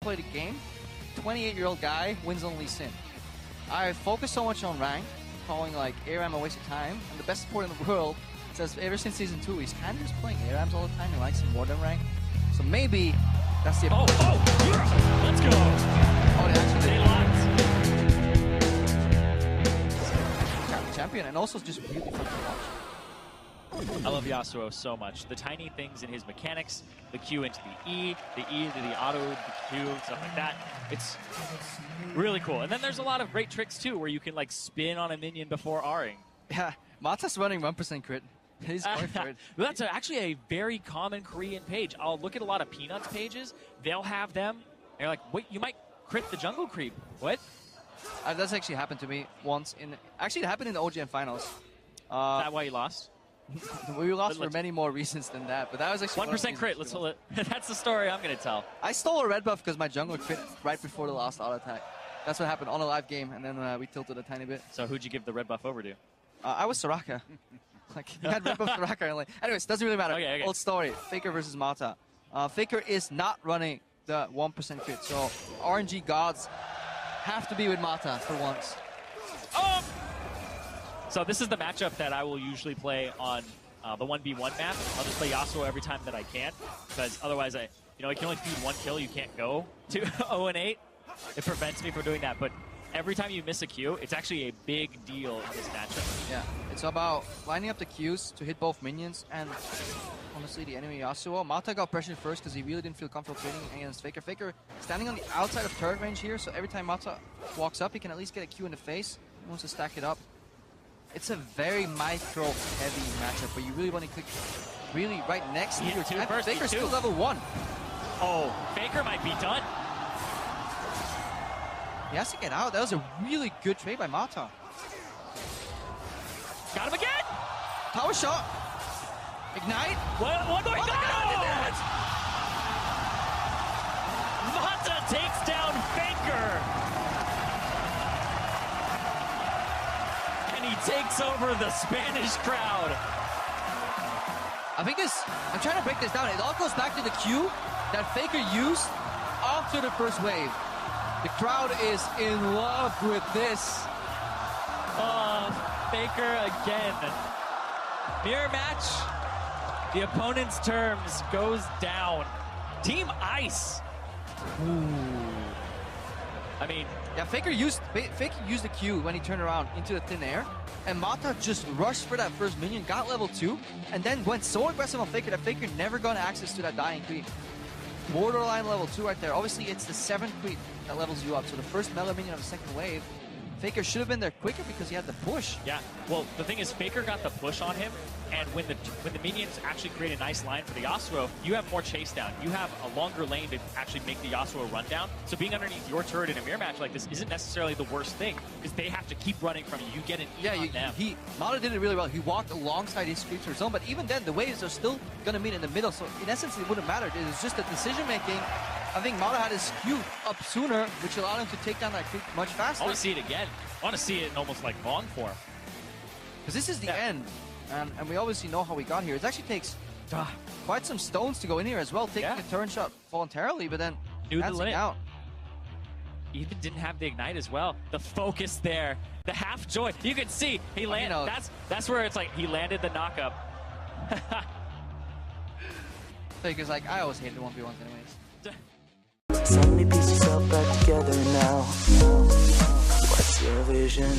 play the game, 28-year-old guy wins only Sin. I focus so much on rank, calling like ARAM a waste of time, and the best support in the world says ever since Season 2, he's kind of just playing ARAMs all the time, he likes him more than rank. So maybe that's the approach. Let's go! Oh, they actually They locked. champion, and also just really fun to watch. I love Yasuo so much. The tiny things in his mechanics, the Q into the E into the auto, the Q, stuff like that. It's really cool. And then there's a lot of great tricks too, where you can like spin on a minion before R-ing. Yeah, Mata's running 1% crit. He's going for it. That's actually a very common Korean page. I'll look at a lot of Peanuts pages. They'll have them. And you're like, wait, you might crit the jungle creep. What? That's actually happened to me once. Actually, it happened in the OGN finals. Is that why you lost? We lost for many more reasons than that, but that was actually 1% crit. Let's hold it. That's the story I'm gonna tell. I stole a red buff because my jungle crit right before the last auto attack. That's what happened on a live game, and then we tilted a tiny bit. So who'd you give the red buff over to? I was Soraka. Like he had red buff Soraka. And like, anyways, doesn't really matter. Okay. Old story. Faker versus Mata. Faker is not running the 1% crit, so RNG gods have to be with Mata for once. So this is the matchup that I will usually play on the 1v1 map. I'll just play Yasuo every time that I can, because otherwise I can only feed one kill. You can't go to 0-8. It prevents me from doing that. But every time you miss a Q, it's actually a big deal in this matchup. Yeah, it's about lining up the Qs to hit both minions and honestly the enemy Yasuo. Mata got pressured first because he really didn't feel comfortable trading against Faker. Faker standing on the outside of turret range here, so every time Mata walks up, he can at least get a Q in the face. He wants to stack it up. It's a very micro-heavy matchup, but you really want to click really right next to your team. Faker's still level 1. Oh, Faker might be done. He has to get out. That was a really good trade by Mata. Got him again! Power shot. Ignite. One more. Oh my God, did that! Mata takes down Faker. And he takes over the Spanish crowd. I think I'm trying to break this down. It all goes back to the Q that Faker used after the first wave. The crowd is in love with this. Faker again. Mirror match. The opponent's terms goes down. Team Ice. Ooh. I mean, yeah, Faker used the Q when he turned around into the thin air, and Mata just rushed for that first minion, got level 2, and then went so aggressive on Faker that Faker never got access to that dying creep. Borderline level 2 right there. Obviously, it's the 7th creep that levels you up, so the first melee minion of the second wave. Faker should have been there quicker because he had the push. Yeah, well, the thing is, Faker got the push on him, and when the minions actually create a nice line for the Yasuo, you have more chase down. You have a longer lane to actually make the Yasuo run down. So being underneath your turret in a mirror match like this isn't necessarily the worst thing, because they have to keep running from you. You get an E on them. Mata did it really well. He walked alongside his creeps or zone, but even then, the waves are still going to meet in the middle. So in essence, it wouldn't matter. It was just the decision making. I think Mata had his Q up sooner, which allowed him to take down that creep much faster. I want to see it again. I want to see it in almost like long form. Because this is the end, and we obviously know how we got here. It actually takes quite some stones to go in here as well, taking a turn shot voluntarily, but then passing out. Even didn't have the ignite as well. The focus there, the half joy. You can see he landed. That's where it's like he landed the knock-up. Because like I always hated 1v1s anyways. So many pieces all back together now. What's your vision?